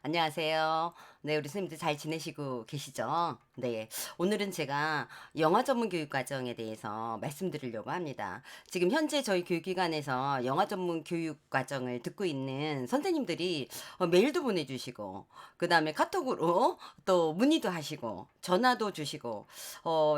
안녕하세요. 네, 우리 선생님들 잘 지내시고 계시죠? 네. 오늘은 제가 영어 전문 교육 과정에 대해서 말씀드리려고 합니다. 지금 현재 저희 교육기관에서 영어 전문 교육 과정을 듣고 있는 선생님들이 메일도 보내주시고, 그 다음에 카톡으로 또 문의도 하시고, 전화도 주시고,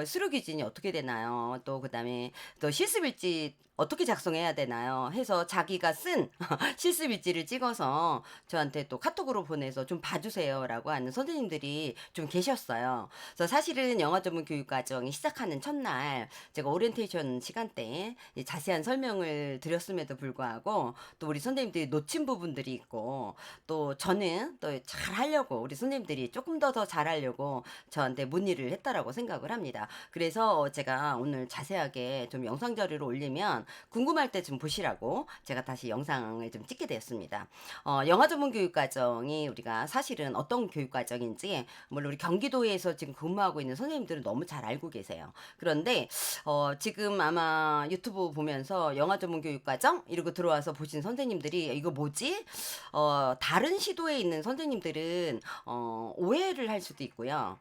수료 기준이 어떻게 되나요? 또 그 다음에 또 실습일지 어떻게 작성해야 되나요? 해서 자기가 쓴 실습일지를 찍어서 저한테 또 카톡으로 보내서 좀 봐주세요라고 하는 선생님들이 좀 계셨어요. 그래서 사실은 영어 전문 교육 과정이 시작하는 첫날 제가 오리엔테이션 시간대에 이 자세한 설명을 드렸음에도 불구하고 또 우리 선생님들이 놓친 부분들이 있고 또 저는 또 잘하려고 우리 선생님들이 조금 더 잘하려고 저한테 문의를 했다라고 생각을 합니다. 그래서 제가 오늘 자세하게 좀 영상 자료를 올리면 궁금할 때 좀 보시라고 제가 다시 영상을 좀 찍게 되었습니다. 영어 전문 교육 과정이 우리가 사실은 어떤 교육 과정인지 물론 우리 경기도에서 지금 근무하고 있는 선생님들은 너무 잘 알고 계세요. 그런데 지금 아마 유튜브 보면서 영어 전문 교육 과정 이러고 들어와서 보신 선생님들이 이거 뭐지? 다른 시도에 있는 선생님들은 오해를 할 수도 있고요.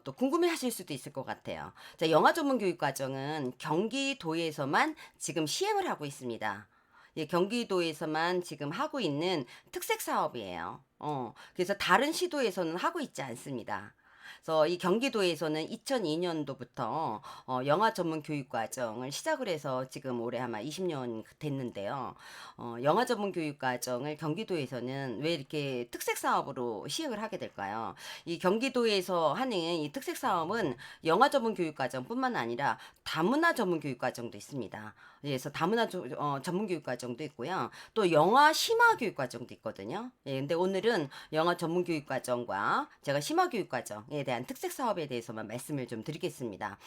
또 궁금해 하실 수도 있을 것 같아요. 자, 영어 전문 교육 과정은 경기도에서만 지금 시행을 하고 있습니다. 예, 경기도에서만 지금 하고 있는 특색 사업이에요. 그래서 다른 시도에서는 하고 있지 않습니다. 그래서 이 경기도에서는 2002년도부터 영어 전문 교육 과정을 시작을 해서 지금 올해 아마 20년 됐는데요. 영어 전문 교육 과정을 경기도에서는 왜 이렇게 특색 사업으로 시행을 하게 될까요? 이 경기도에서 하는 이 특색 사업은 영어 전문 교육 과정뿐만 아니라 다문화 전문 교육 과정도 있습니다. 예, 그래서 다문화 전문 교육 과정도 있고요. 또 영어 심화 교육 과정도 있거든요. 예, 근데 오늘은 영어 전문 교육 과정과 제가 심화 교육 과정에 대한 특색 사업에 대해서만 말씀을 좀 드리겠습니다.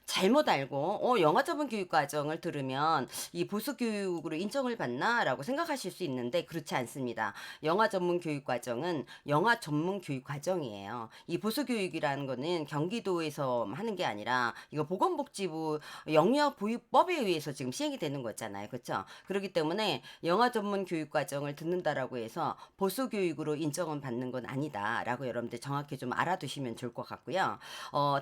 잘못 알고 영어 전문 교육 과정을 들으면 이 보수 교육으로 인정을 받나라고 생각하실 수 있는데 그렇지 않습니다. 영어 전문 교육 과정은 영어 전문 교육 과정이에요. 이 보수 교육이라는 거는 경기도에서 하는 게 아니라 이거 보건복지부 영유아보육법에 의해서 지금 시행이 되는 거잖아요. 그렇죠? 그렇기 때문에 영어 전문 교육 과정을 듣는다라고 해서 보수 교육으로 인정은 받는 건 아니다라고 여러분들 정확히 좀 알아두시면 좋을 것 같고요.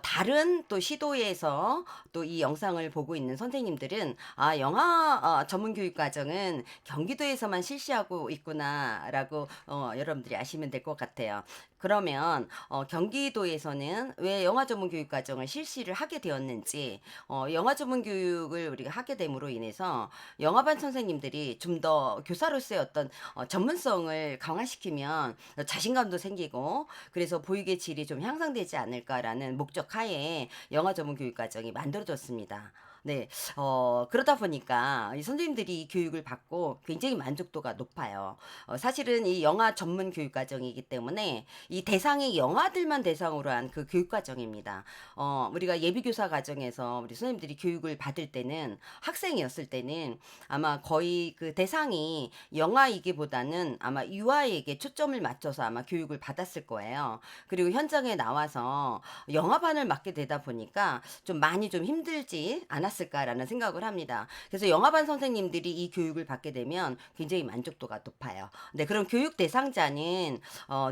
다른 또 시도에서 또 이 영상을 보고 있는 선생님들은 영어 전문 교육 과정은 경기도에서만 실시하고 있구나라고 여러분들이 아시면 될 것 같아요. 그러면 경기도에서는 왜 영어 전문 교육 과정을 실시를 하게 되었는지 영어 전문 교육을 우리가 하게 됨으로 인해서 영어반 선생님들이 좀 더 교사로서의 어떤 전문성을 강화시키면 자신감도 생기고 그래서 보육의 질이 좀 향상되지 않을까라는 목적 하에 영어 전문 교육 과정이 만들어졌습니다. 네, 그러다 보니까 이 선생님들이 이 교육을 받고 굉장히 만족도가 높아요. 사실은 이 영어 전문 교육 과정이기 때문에 이 대상이 영아들만 대상으로 한 그 교육 과정입니다. 우리가 예비교사 과정에서 우리 선생님들이 교육을 받을 때는 학생이었을 때는 아마 거의 그 대상이 영아이기보다는 아마 유아에게 초점을 맞춰서 아마 교육을 받았을 거예요. 그리고 현장에 나와서 영아반을 맡게 되다 보니까 좀 많이 좀 힘들지 않았을까라는 생각을 합니다. 그래서 영아반 선생님들이 이 교육을 받게 되면 굉장히 만족도가 높아요. 네, 그럼 교육 대상자는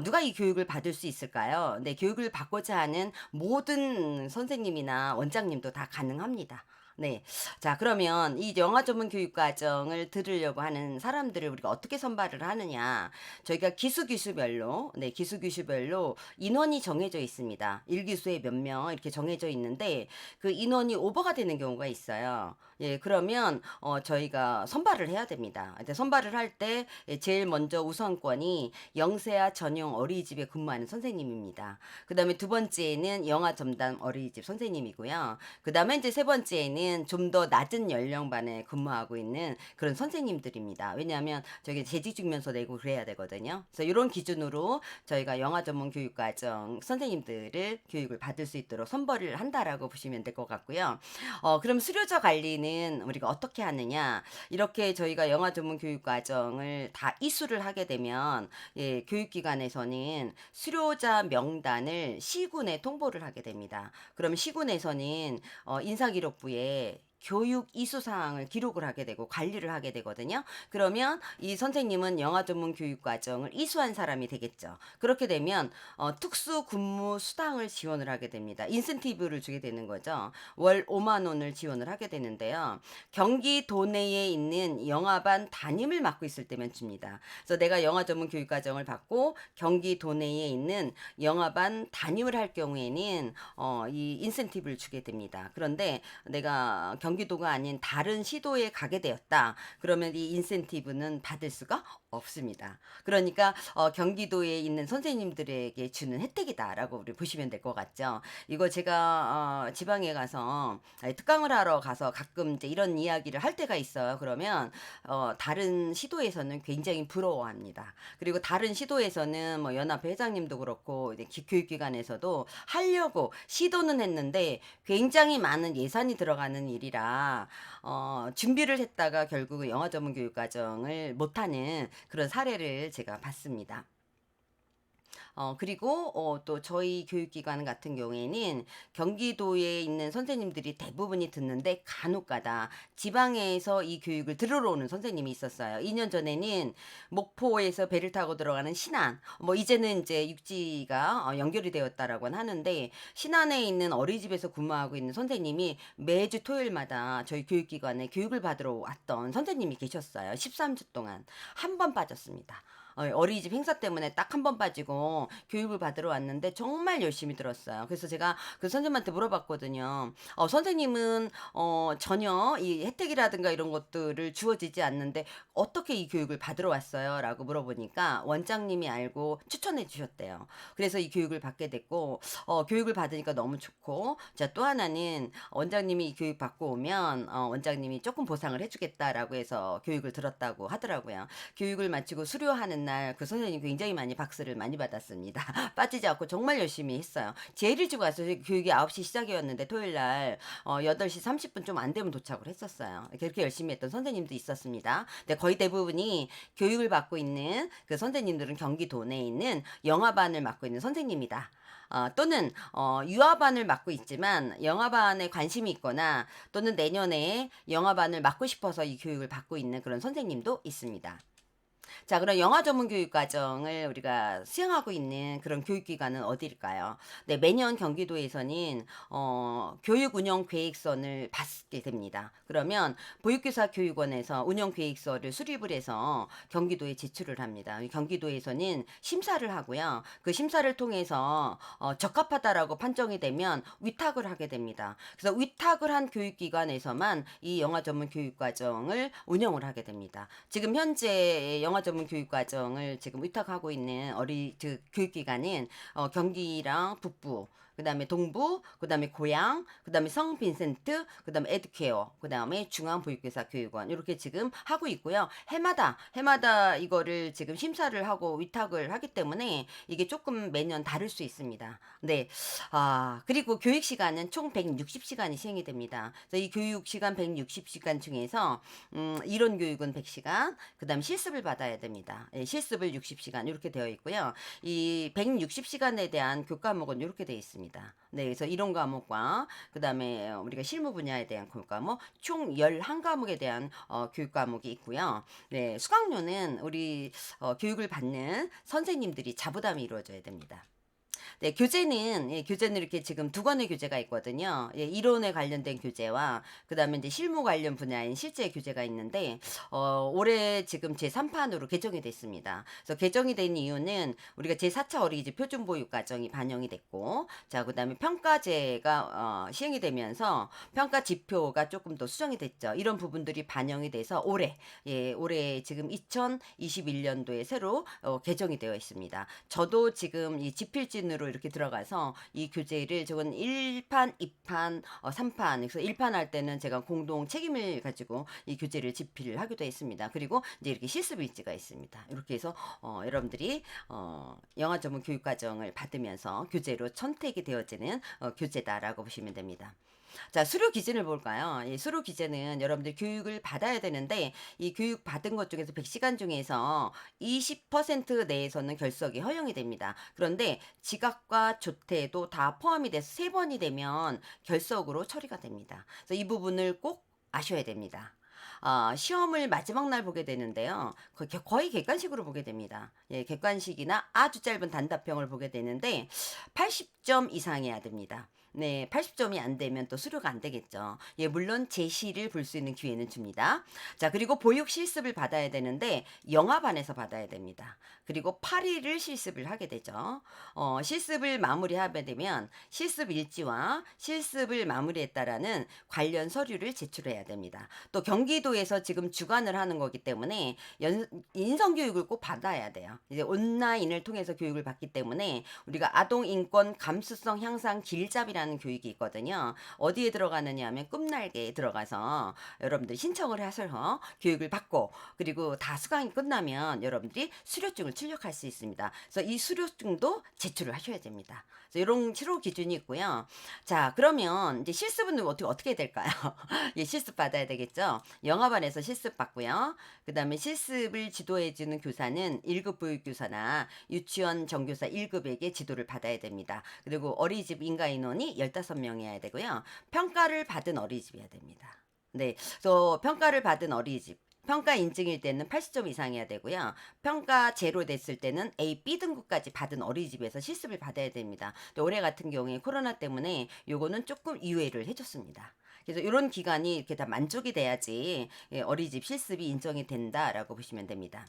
누가 이 교육을 받을 수 있을까요? 네, 교육을 받고자 하는 모든 선생님이나 원장님도 다 가능합니다. 네. 자, 그러면 이 영어 전문 교육 과정을 들으려고 하는 사람들을 우리가 어떻게 선발을 하느냐. 저희가 기수별로, 네, 기수별로 인원이 정해져 있습니다. 1기수에 몇 명 이렇게 정해져 있는데 그 인원이 오버가 되는 경우가 있어요. 예, 그러면 저희가 선발을 해야 됩니다. 근데 선발을 할 때 제일 먼저 우선권이 영세아 전용 어린이집에 근무하는 선생님입니다. 그다음에 두 번째는 영아 전담 어린이집 선생님이고요. 그다음에 이제 세 번째는 좀 더 낮은 연령반에 근무하고 있는 그런 선생님들입니다. 왜냐하면 저기 재직 증명서 내고 그래야 되거든요. 그래서 이런 기준으로 저희가 영아 전문 교육 과정 선생님들을 교육을 받을 수 있도록 선발을 한다라고 보시면 될 것 같고요. 그럼 수료자 관리는 우리가 어떻게 하느냐? 이렇게 저희가 영아 전문 교육 과정을 다 이수를 하게 되면 예, 교육기관에서는 수료자 명단을 시군에 통보를 하게 됩니다. 그럼 시군에서는 인사기록부에 교육 이수 사항을 기록을 하게 되고 관리를 하게 되거든요. 그러면 이 선생님은 영어 전문 교육 과정을 이수한 사람이 되겠죠. 그렇게 되면 특수 근무 수당을 지원을 하게 됩니다. 인센티브를 주게 되는 거죠. 월 5만 원을 지원을 하게 되는데요. 경기도 내에 있는 영화반 담임을 맡고 있을 때면 줍니다. 그래서 내가 영화 전문 교육 과정을 받고 경기도 내에 있는 영화반 담임을 할 경우에는 이 인센티브를 주게 됩니다. 그런데 내가 경기도가 아닌 다른 시도에 가게 되었다. 그러면 이 인센티브는 받을 수가 없습니다. 그러니까 경기도에 있는 선생님들에게 주는 혜택이다라고 우리 보시면 될 것 같죠. 이거 제가 지방에 가서 특강을 하러 가서 가끔 이제 이런 이야기를 할 때가 있어요. 그러면 다른 시도에서는 굉장히 부러워합니다. 그리고 다른 시도에서는 뭐 연합회 회장님도 그렇고 이제 교육기관에서도 하려고 시도는 했는데 굉장히 많은 예산이 들어가는 일이라 준비를 했다가 결국 영어 전문 교육 과정을 못하는 그런 사례를 제가 봤습니다. 그리고 또 저희 교육기관 같은 경우에는 경기도에 있는 선생님들이 대부분이 듣는데 간혹가다 지방에서 이 교육을 들으러 오는 선생님이 있었어요. 2년 전에는 목포에서 배를 타고 들어가는 신안, 뭐 이제는 이제 육지가 연결이 되었다라고는 하는데 신안에 있는 어린이집에서 근무하고 있는 선생님이 매주 토요일마다 저희 교육기관에 교육을 받으러 왔던 선생님이 계셨어요. 13주 동안 한 번 빠졌습니다. 어린이집 행사 때문에 딱 한 번 빠지고 교육을 받으러 왔는데 정말 열심히 들었어요. 그래서 제가 그 선생님한테 물어봤거든요. 선생님은 전혀 이 혜택이라든가 이런 것들을 주어지지 않는데 어떻게 이 교육을 받으러 왔어요? 라고 물어보니까 원장님이 알고 추천해 주셨대요. 그래서 이 교육을 받게 됐고 교육을 받으니까 너무 좋고 자, 또 하나는 원장님이 이 교육 받고 오면 원장님이 조금 보상을 해주겠다라고 해서 교육을 들었다고 하더라고요. 교육을 마치고 수료하는 날 그 선생님 굉장히 많이 박수를 많이 받았습니다. 빠지지 않고 정말 열심히 했어요. 제일 일찍 와서 교육이 9시 시작이었는데 토요일 날 8시 30분 좀 안 되면 도착을 했었어요. 그렇게 열심히 했던 선생님도 있었습니다. 근데 거의 대부분이 교육을 받고 있는 그 선생님들은 경기도 내에 있는 영화반을 맡고 있는 선생님이다. 또는 유아반을 맡고 있지만 영화반에 관심이 있거나 또는 내년에 영화반을 맡고 싶어서 이 교육을 받고 있는 그런 선생님도 있습니다. 자, 그럼 영어 전문 교육 과정을 우리가 수행하고 있는 그런 교육기관은 어디일까요? 네, 매년 경기도에서는 교육 운영 계획서를 받게 됩니다. 그러면 보육교사 교육원에서 운영 계획서를 수립을 해서 경기도에 제출을 합니다. 경기도에서는 심사를 하고요. 그 심사를 통해서 적합하다라고 판정이 되면 위탁을 하게 됩니다. 그래서 위탁을 한 교육기관에서만 이 영어 전문 교육 과정을 운영을 하게 됩니다. 지금 현재 영어 전문 교육 과정을 지금 위탁하고 있는 교육기관은 경기랑 북부, 그다음에 동부, 그다음에 고양, 그다음에 성빈센트, 그다음에 에듀케어, 그다음에 중앙보육교사 교육원 이렇게 지금 하고 있고요. 해마다 이거를 지금 심사를 하고 위탁을 하기 때문에 이게 조금 매년 다를 수 있습니다. 네. 그리고 교육 시간은 총 160시간이 시행이 됩니다. 그래서 이 교육 시간 160시간 중에서 이론 교육은 100시간, 그다음에 실습을 받아야 됩니다. 예, 실습을 60시간 이렇게 되어 있고요. 이 160시간에 대한 교과목은 이렇게 되어 있습니다. 네, 그래서 이론 과목과 그다음에 우리가 실무 분야에 대한 교과목 총 11과목에 대한 교육 과목이 있고요. 네, 수강료는 우리 교육을 받는 선생님들이 자부담이 이루어져야 됩니다. 네, 교재는 이렇게 지금 두 권의 교재가 있거든요. 예, 이론에 관련된 교재와 그다음에 이제 실무 관련 분야인 실제 교재가 있는데 올해 지금 제3판으로 개정이 됐습니다. 그래서 개정이 된 이유는 우리가 제4차 어린이집 표준보육 과정이 반영이 됐고 자, 그다음에 평가제가 시행이 되면서 평가 지표가 조금 더 수정이 됐죠. 이런 부분들이 반영이 돼서 올해 지금 2021년도에 새로 개정이 되어 있습니다. 저도 지금 이 지필진으로 이렇게 들어가서 이 교재를 저건 1판, 2판, 3판. 그래서 1판 할 때는 제가 공동 책임을 가지고 이 교재를 집필을 하기도 했습니다. 그리고 이제 이렇게 실습 일지가 있습니다. 이렇게 해서 여러분들이 영어 전문 교육 과정을 받으면서 교재로 선택이 되어지는 교재다라고 보시면 됩니다. 자, 수료 기준을 볼까요? 이 수료 기준은 여러분들 교육을 받아야 되는데 이 교육 받은 것 중에서 100시간 중에서 20% 내에서는 결석이 허용이 됩니다. 그런데 지각과 조퇴도 다 포함이 돼서 3번이 되면 결석으로 처리가 됩니다. 그래서 이 부분을 꼭 아셔야 됩니다. 시험을 마지막 날 보게 되는데요. 거의 객관식으로 보게 됩니다. 예, 객관식이나 아주 짧은 단답형을 보게 되는데 80점 이상이어야 됩니다. 네, 80점이 안 되면 또 수료가 안 되겠죠. 예, 물론 제시를 볼 수 있는 기회는 줍니다. 자, 그리고 보육 실습을 받아야 되는데 영화반에서 받아야 됩니다. 그리고 8일을 실습을 하게 되죠. 실습을 마무리하게 되면 실습 일지와 실습을 마무리했다라는 관련 서류를 제출해야 됩니다. 또 경기도에서 지금 주관을 하는 거기 때문에 인성교육을 꼭 받아야 돼요. 이제 온라인을 통해서 교육을 받기 때문에 우리가 아동인권 감수성 향상 길잡이라는 교육이 있거든요. 어디에 들어가느냐 하면 꿈날개에 들어가서 여러분들이 신청을 하셔서 교육을 받고 그리고 다 수강이 끝나면 여러분들이 수료증을 출력할 수 있습니다. 그래서 이 수료증도 제출을 하셔야 됩니다. 그래서 이런 치료 기준이 있고요. 자, 그러면 이제 실습은 어떻게 해야 될까요? 예, 실습 받아야 되겠죠. 영화반에서 실습 받고요. 그다음에 실습을 지도해주는 교사는 1급 보육교사나 유치원 정교사 1급에게 지도를 받아야 됩니다. 그리고 어린이집 인가 인원이 15명이어야 되고요. 평가를 받은 어린이집이어야 됩니다. 네, 그래서 평가를 받은 어린이집. 평가 인증일 때는 80점 이상이어야 되고요. 평가 제로 됐을 때는 A, B 등급까지 받은 어린이집에서 실습을 받아야 됩니다. 올해 같은 경우에 코로나 때문에 요거는 조금 유예를 해줬습니다. 그래서 이런 기간이 이렇게 다 만족이 돼야지 예, 어린이집 실습이 인정이 된다라고 보시면 됩니다.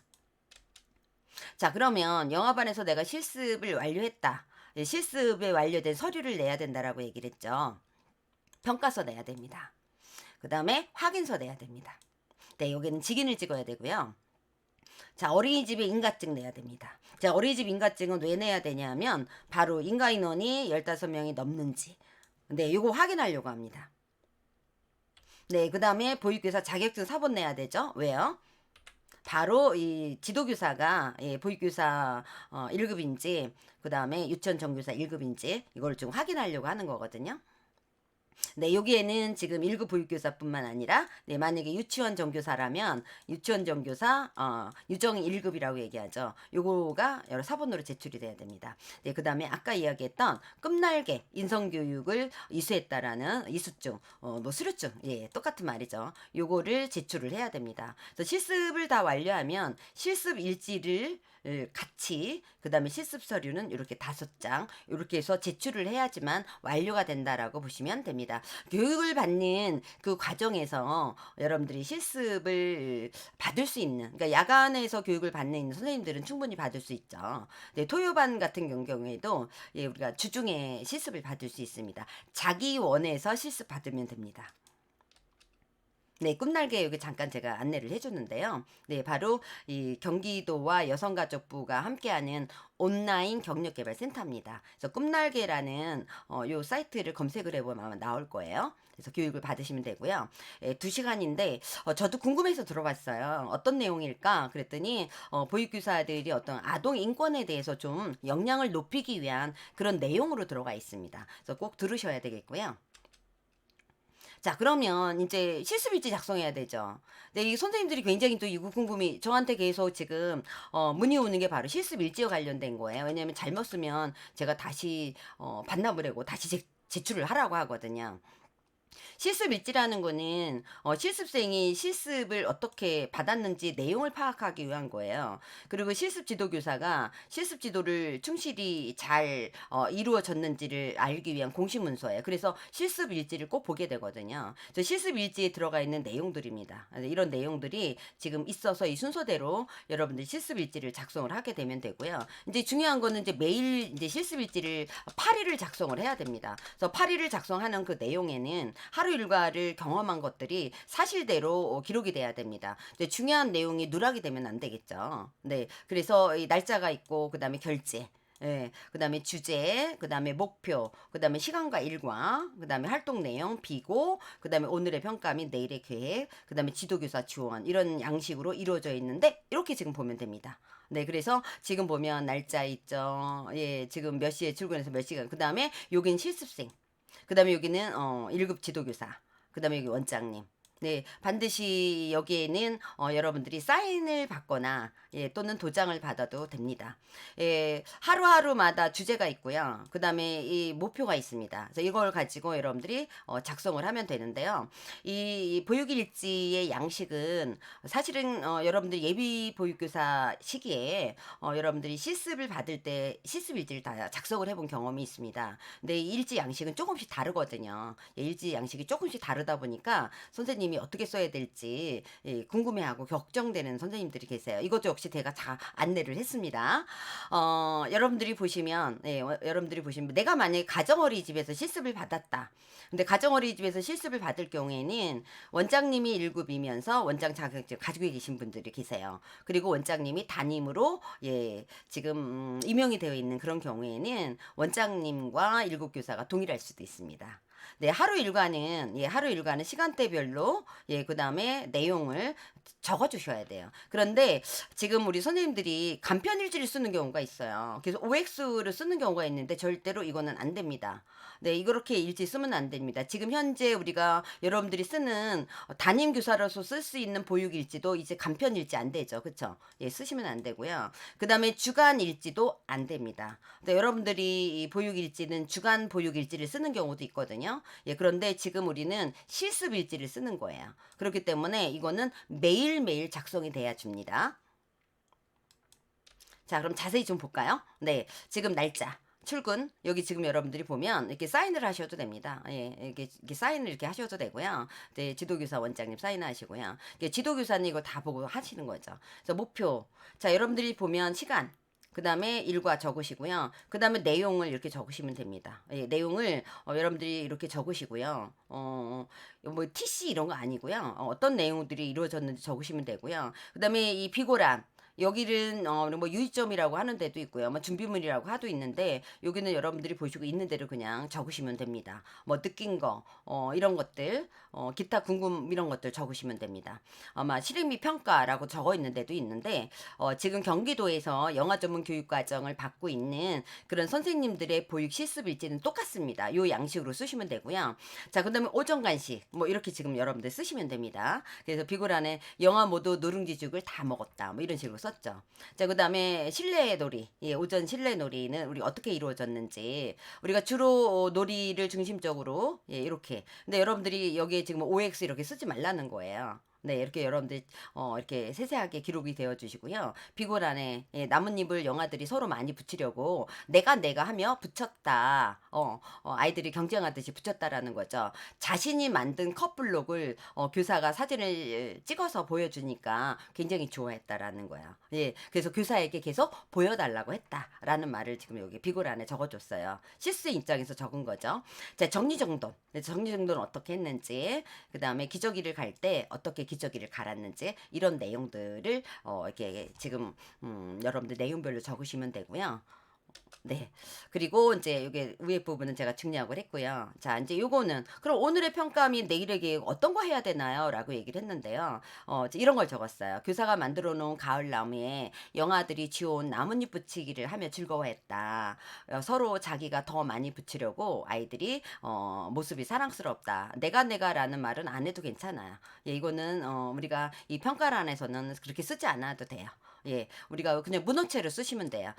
자, 그러면 영화반에서 내가 실습을 완료했다. 예, 실습에 완료된 서류를 내야 된다라고 얘기를 했죠. 평가서 내야 됩니다. 그 다음에 확인서 내야 됩니다. 네, 여기는 직인을 찍어야 되고요. 자, 어린이집에 인가증 내야 됩니다. 자, 어린이집 인가증은 왜 내야 되냐면 바로 인가 인원이 15명이 넘는지 네, 요거 확인하려고 합니다. 네, 그 다음에 보육교사 자격증 사본 내야 되죠. 왜요? 바로 이 지도교사가 예, 보육교사 1급인지 그 다음에 유치원 정교사 1급인지 이걸 좀 확인하려고 하는 거거든요. 네, 여기에는 지금 1급 보육교사뿐만 아니라 네, 만약에 유치원 정교사라면 유치원 정교사 유정 1급이라고 얘기하죠. 요거가 여러 사본으로 제출이 돼야 됩니다. 네, 그다음에 아까 이야기했던 끝날개 인성교육을 이수했다라는 이수증, 뭐 수료증, 예, 똑같은 말이죠. 요거를 제출을 해야 됩니다. 그래서 실습을 다 완료하면 실습 일지를 같이 그다음에 실습 서류는 이렇게 5장 이렇게 해서 제출을 해야지만 완료가 된다라고 보시면 됩니다. 교육을 받는 그 과정에서 여러분들이 실습을 받을 수 있는 그러니까 야간에서 교육을 받는 선생님들은 충분히 받을 수 있죠. 네, 토요반 같은 경우에도 예, 우리가 주중에 실습을 받을 수 있습니다. 자기 원에서 실습 받으면 됩니다. 네, 꿈날개 여기 잠깐 제가 안내를 해줬는데요. 네, 바로 이 경기도와 여성가족부가 함께하는 온라인 경력개발센터입니다. 그래서 꿈날개라는 요 사이트를 검색을 해보면 아마 나올 거예요. 그래서 교육을 받으시면 되고요. 예, 2시간인데 저도 궁금해서 들어봤어요. 어떤 내용일까? 그랬더니 보육교사들이 어떤 아동 인권에 대해서 좀 역량을 높이기 위한 그런 내용으로 들어가 있습니다. 그래서 꼭 들으셔야 되겠고요. 자, 그러면 이제 실습일지 작성해야 되죠. 근데 이 선생님들이 굉장히 또 이거 궁금이 저한테 계속 지금 문의 오는 게 바로 실습일지와 관련된 거예요. 왜냐하면 잘못 쓰면 제가 다시 반납을 하고 다시 제출을 하라고 하거든요. 실습 일지라는 거는 실습생이 실습을 어떻게 받았는지 내용을 파악하기 위한 거예요. 그리고 실습 지도교사가 실습 지도를 충실히 잘 이루어졌는지를 알기 위한 공식 문서예요. 그래서 실습 일지를 꼭 보게 되거든요. 저 실습 일지에 들어가 있는 내용들입니다. 이런 내용들이 지금 있어서 이 순서대로 여러분들 실습 일지를 작성을 하게 되면 되고요. 이제 중요한 거는 이제 매일 이제 실습 일지를 8일을 작성을 해야 됩니다. 그래서 8일을 작성하는 그 내용에는 하루 일과를 경험한 것들이 사실대로 기록이 돼야 됩니다. 근데 중요한 내용이 누락이 되면 안 되겠죠. 네, 그래서 이 날짜가 있고 그 다음에 결제. 예, 그 다음에 주제, 그 다음에 목표, 그 다음에 시간과 일과, 그 다음에 활동 내용, 비고, 그 다음에 오늘의 평가 및 내일의 계획, 그 다음에 지도교사 지원, 이런 양식으로 이루어져 있는데, 이렇게 지금 보면 됩니다. 네, 그래서 지금 보면 날짜 있죠. 예, 지금 몇 시에 출근해서 몇 시간. 그 다음에 여긴 실습생. 그 다음에 여기는 1급 지도교사. 그 다음에 여기 원장님. 네. 반드시 여기에는 여러분들이 사인을 받거나 예 또는 도장을 받아도 됩니다. 예. 하루하루마다 주제가 있고요. 그다음에 이 목표가 있습니다. 그래서 이걸 가지고 여러분들이 작성을 하면 되는데요. 이 보육일지의 양식은 사실은 여러분들이 예비 보육교사 시기에 여러분들이 실습을 받을 때 실습 일지를 다 작성을 해본 경험이 있습니다. 근데 이 일지 양식은 조금씩 다르거든요. 예 일지 양식이 조금씩 다르다 보니까 선생님이 어떻게 써야 될지 예 궁금해하고 걱정되는 선생님들이 계세요. 이것도 역시 제가 다 안내를 했습니다. 여러분들이 보시면 여러분들이 보시면 내가 만약에 가정어린이집에서 실습을 받았다. 근데 가정어린이집에서 실습을 받을 경우에는 원장님이 1 급이면서 원장 자격증 가지고 계신 분들이 계세요. 그리고 원장님이 담임으로 예 지금 임용이 되어 있는 그런 경우에는 원장님과 1급 교사가 동일할 수도 있습니다. 네, 하루 일과는 시간대별로 그다음에 내용을 적어 주셔야 돼요. 그런데 지금 우리 선생님들이 간편일지를 쓰는 경우가 있어요. 그래서 OX를 쓰는 경우가 있는데 절대로 이거는 안 됩니다. 네, 이렇게 일지 쓰면 안 됩니다. 지금 현재 우리가 여러분들이 쓰는 담임 교사로서 쓸 수 있는 보육 일지도 이제 간편 일지 안 되죠. 그쵸? 예, 쓰시면 안 되고요. 그다음에 주간 일지도 안 됩니다. 네, 여러분들이 이 보육 일지는 주간 보육 일지를 쓰는 경우도 있거든요. 예, 그런데 지금 우리는 실습 일지를 쓰는 거예요. 그렇기 때문에 이거는 매일매일 작성이 돼야 줍니다. 자, 그럼 자세히 좀 볼까요? 네, 지금 날짜. 출근 여기 지금 여러분들이 보면 이렇게 사인을 하셔도 됩니다. 예, 이렇게 사인을 이렇게 하셔도 되고요. 네, 지도교사 원장님 사인하시고요. 이게 지도교사님 이거 다 보고 하시는 거죠. 그래서 목표. 자, 여러분들이 보면 시간. 그 다음에 일과 적으시고요. 그 다음에 내용을 이렇게 적으시면 됩니다. 예, 내용을 여러분들이 이렇게 적으시고요. 뭐 TC 이런 거 아니고요. 어떤 내용들이 이루어졌는지 적으시면 되고요. 그 다음에 이 비고란. 여기는 뭐 유의점이라고 하는 데도 있고요. 뭐 준비물이라고 하도 있는데 여기는 여러분들이 보시고 있는 대로 그냥 적으시면 됩니다. 뭐 느낀 거 이런 것들 기타 궁금 이런 것들 적으시면 됩니다. 아마 실행 및 평가라고 적어 있는 데도 있는데 지금 경기도에서 영어 전문 교육 과정을 받고 있는 그런 선생님들의 보육 실습 일지는 똑같습니다. 요 양식으로 쓰시면 되고요. 자, 그다음에 오전 간식 뭐 이렇게 지금 여러분들 쓰시면 됩니다. 그래서 비고란에 영화 모두 누룽지 죽을 다 먹었다. 뭐 이런 식으로 썼죠. 자, 그다음에 실내 놀이. 예, 오전 실내 놀이는 우리 어떻게 이루어졌는지 우리가 주로 놀이를 중심적으로 예, 이렇게. 근데 여러분들이 여기에 지금 OX 이렇게 쓰지 말라는 거예요. 네, 이렇게 여러분들 이렇게 세세하게 기록이 되어 주시고요. 비고란에 예, 나뭇잎을 영아들이 서로 많이 붙이려고 내가 하며 붙였다. 아이들이 경쟁하듯이 붙였다라는 거죠. 자신이 만든 컵블록을 교사가 사진을 찍어서 보여주니까 굉장히 좋아했다라는 거예요. 예, 그래서 교사에게 계속 보여달라고 했다라는 말을 지금 여기 비고란에 적어줬어요. 실수 입장에서 적은 거죠. 자, 정리정돈. 네, 정리정돈은 어떻게 했는지, 그 다음에 기저귀를 갈 때 어떻게 기저귀를 갈았는지 이런 내용들을 이렇게 지금 여러분들 내용별로 적으시면 되고요. 네. 그리고 인제 요게 위에 부분은 제가 중요하고 했고요. 자, 인제 요거는 "그럼 오늘의 평가 및 내일의 계획 어떤 거 해야 되나요?"라고 얘기를 했는데요. 이제 이런 걸 적었어요. "교사가 만들어 놓은 가을 나무에 영아들이 지어온 나뭇잎 붙이기를 하며 즐거워했다. 서로 자기가 더 많이 붙이려고 아이들이 모습이 사랑스럽다." "내가."라는 말은 안 해도 괜찮아요. 예, 이거는 우리가 이 평가란에서는 그렇게 쓰지 않아도 돼요. 예. 우리가 그냥 문어체로 쓰시면 돼요.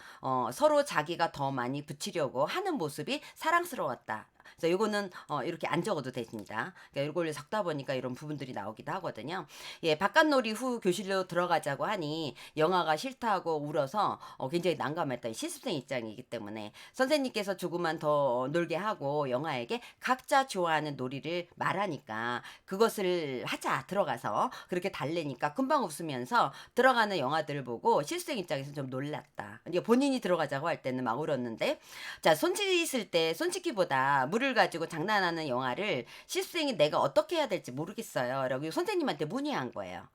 서로 자기가 더 많이 붙이려고 하는 모습이 사랑스러웠다. 그래서 요거는 이렇게 안 적어도 됩니다. 그러니까 요걸 적다 보니까 이런 부분들이 나오기도 하거든요. 예, 바깥놀이 후 교실로 들어가자고 하니 영아가 싫다고 울어서 굉장히 난감했다. 이 실습생 입장이기 때문에 선생님께서 조금만 더 놀게 하고 영아에게 각자 좋아하는 놀이를 말하니까 그것을 하자 들어가서 그렇게 달래니까 금방 웃으면서 들어가는 영아들을 보고 실습생 입장에서 좀 놀랐다. 이게 본인이 들어가자고 할 때는 막 울었는데 자, 손 씻을 때 손 씻기보다 물을 가지고 장난하는 영아를 실습생이 내가 어떻게 해야 될지 모르겠어요. 라고 선생님한테 문의한 거예요.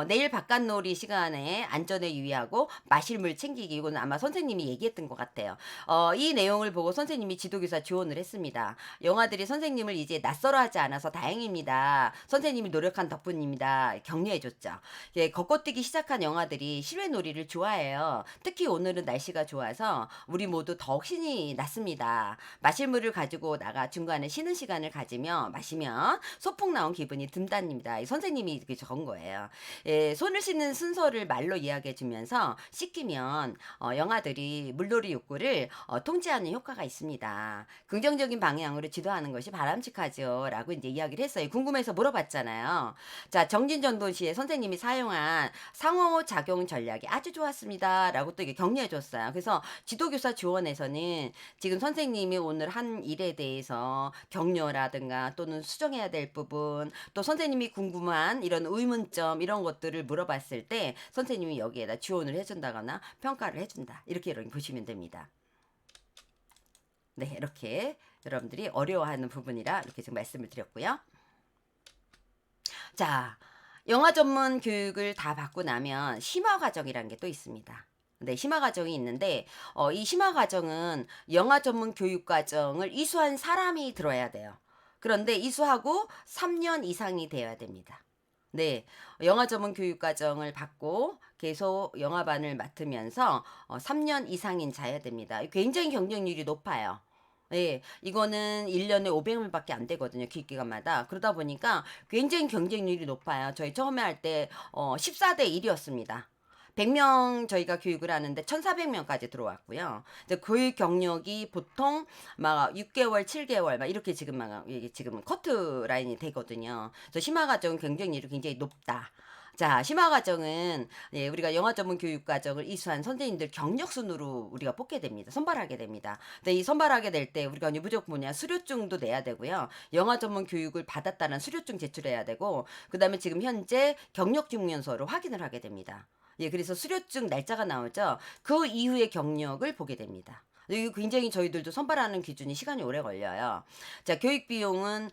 내일 바깥놀이 시간에 안전에 유의하고 마실 물 챙기기. 이거는 아마 선생님이 얘기했던 것 같아요. 이 내용을 보고 선생님이 지도교사 지원을 했습니다. 영아들이 선생님을 이제 낯설어하지 않아서 다행입니다. 선생님이 노력한 덕분입니다. 격려해줬죠. 예, 걷고뛰기 시작한 영아들이 실외놀이를 좋아해요. 특히 오늘은 날씨가 좋아서 우리 모두 더욱 신이 났습니다. 마실 물을 가지고 나가 중간에 쉬는 시간을 가지며 마시면 소풍 나온 기분이 든답니다. 이 선생님이 이렇게 적은 거예요. 예, 손을 씻는 순서를 말로 이야기해 주면서 씻기면 영아들이 물놀이 욕구를 통제하는 효과가 있습니다. 긍정적인 방향으로 지도하는 것이 바람직하죠. 라고 이제 이야기를 했어요. 궁금해서 물어봤잖아요. 자, 정진전도시에 선생님이 사용한 상호작용 전략이 아주 좋았습니다. 라고 또 이게 격려해 줬어요. 그래서 지도교사 지원에서는 지금 선생님이 오늘 한 일에 대해서 격려라든가 또는 수정해야 될 부분, 또 선생님이 궁금한 이런 의문점 이런 것들을 물어봤을 때 선생님이 여기에다 지원을 해준다거나 평가를 해준다. 이렇게 보시면 됩니다. 네, 이렇게 여러분들이 어려워하는 부분이라 이렇게 지금 말씀을 드렸고요. 자, 영어 전문 교육을 다 받고 나면 심화 과정이라는 게 또 있습니다. 네, 심화 과정이 있는데 이 심화 과정은 영어 전문 교육 과정을 이수한 사람이 들어야 돼요. 그런데 이수하고 3년 이상이 되어야 됩니다. 네, 영어 전문 교육 과정을 받고 계속 영어반을 맡으면서 3년 이상인 자여야 됩니다. 굉장히 경쟁률이 높아요. 예, 이거는 1년에 500명밖에 안 되거든요. 기획기관마다. 그러다 보니까 굉장히 경쟁률이 높아요. 저희 처음에 할 때 14대 1이었습니다. 100명 저희가 교육을 하는데 1,400명까지 들어왔고요. 이제 교육 경력이 보통 막 6개월, 7개월 막 이렇게 지금 막 이게 지금 커트 라인이 되거든요. 그래서 심화 과정 경쟁률이 굉장히 높다. 자, 심화 과정은 예, 우리가 영어 전문 교육 과정을 이수한 선생님들 경력 순으로 우리가 뽑게 됩니다. 선발하게 됩니다. 근데 이 선발하게 될 때 우리가 이제 무조건 뭐냐 수료증도 내야 되고요. 영어 전문 교육을 받았다는 수료증 제출해야 되고 그다음에 지금 현재 경력 증명서를 확인을 하게 됩니다. 예, 그래서 수료증 날짜가 나오죠. 그 이후의 경력을 보게 됩니다. 이거 굉장히 저희들도 선발하는 기준이 시간이 오래 걸려요. 자, 교육 비용은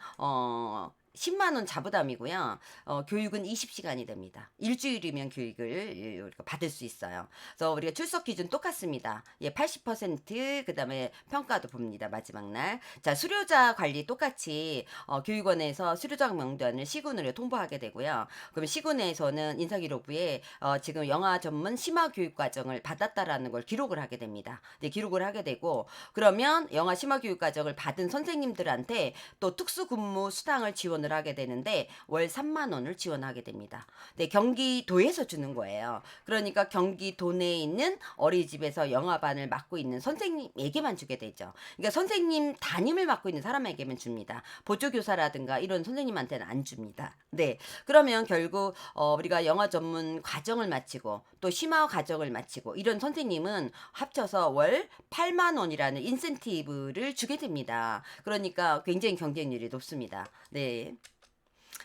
10만 원 자부담이고요. 교육은 20시간이 됩니다. 일주일이면 교육을 우리가 받을 수 있어요. 그래서 우리가 출석 기준 똑같습니다. 예, 80% 그다음에 평가도 봅니다. 마지막 날. 자, 수료자 관리 똑같이 교육원에서 수료자 명단을 시군으로 통보하게 되고요. 그럼 시군에서는 인사기록부에 지금 영어 전문 심화 교육 과정을 받았다라는 걸 기록을 하게 됩니다. 네, 기록을 하게 되고 그러면 영어 심화 교육 과정을 받은 선생님들한테 또 특수근무 수당을 지원을 하게 되는데 월 3만 원을 지원하게 됩니다. 네, 경기도에서 주는 거예요. 그러니까 경기도 내에 있는 어린이집에서 영어반을 맡고 있는 선생님에게만 주게 되죠. 그러니까 선생님 담임을 맡고 있는 사람에게만 줍니다. 보조교사라든가 이런 선생님한테는 안 줍니다. 네, 그러면 결국 우리가 영어 전문 과정을 마치고 또 심화 과정을 마치고 이런 선생님은 합쳐서 월 8만 원이라는 인센티브를 주게 됩니다. 그러니까 굉장히 경쟁률이 높습니다. 네.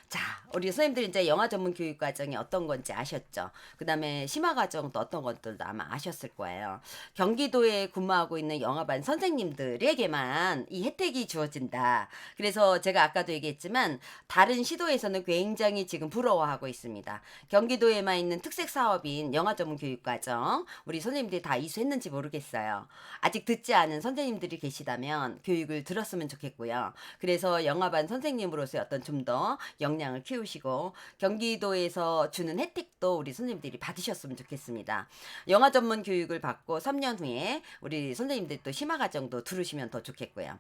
자, 우리 선생님들 이제 영어 전문 교육 과정이 어떤 건지 아셨죠? 그 다음에 심화 과정도 어떤 것들도 아마 아셨을 거예요. 경기도에 근무하고 있는 영어반 선생님들에게만 이 혜택이 주어진다. 그래서 제가 아까도 얘기했지만 다른 시도에서는 굉장히 지금 부러워하고 있습니다. 경기도에만 있는 특색 사업인 영어 전문 교육 과정 우리 선생님들이 다 이수했는지 모르겠어요. 아직 듣지 않은 선생님들이 계시다면 교육을 들었으면 좋겠고요. 그래서 영어반 선생님으로서의 어떤 좀 더 역량을 키우시고 경기도에서 주는 혜택도 우리 선생님들이 받으셨으면 좋겠습니다. 영어 전문 교육을 받고 3년 후에 우리 선생님들 또 심화 과정도 들으시면 더 좋겠고요.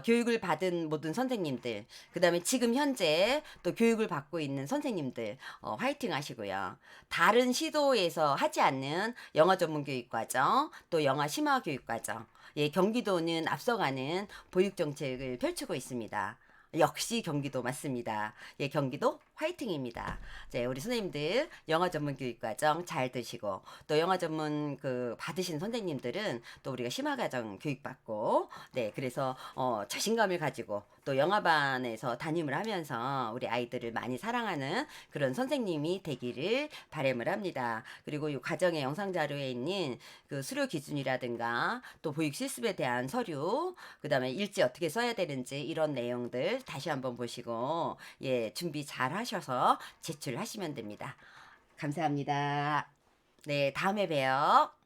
교육을 받은 모든 선생님들, 그 다음에 지금 현재 또 교육을 받고 있는 선생님들 화이팅 하시고요. 다른 시도에서 하지 않는 영어 전문 교육 과정, 또 영어 심화 교육 과정, 예, 경기도는 앞서가는 보육 정책을 펼치고 있습니다. 역시 경기도 맞습니다. 예, 경기도 화이팅입니다. 네, 우리 선생님들 영어 전문 교육 과정 잘 드시고 또 영어 전문 그 받으신 선생님들은 또 우리가 심화 과정 교육 받고 네, 그래서 자신감을 가지고 또 영어반에서 담임을 하면서 우리 아이들을 많이 사랑하는 그런 선생님이 되기를 바람을 합니다. 그리고 이 과정의 영상 자료에 있는 그 수료 기준이라든가 또 보육 실습에 대한 서류, 그다음에 일지 어떻게 써야 되는지 이런 내용들 다시 한번 보시고 예, 준비 잘 하셔서 제출하시면 됩니다. 감사합니다. 네, 다음에 봬요.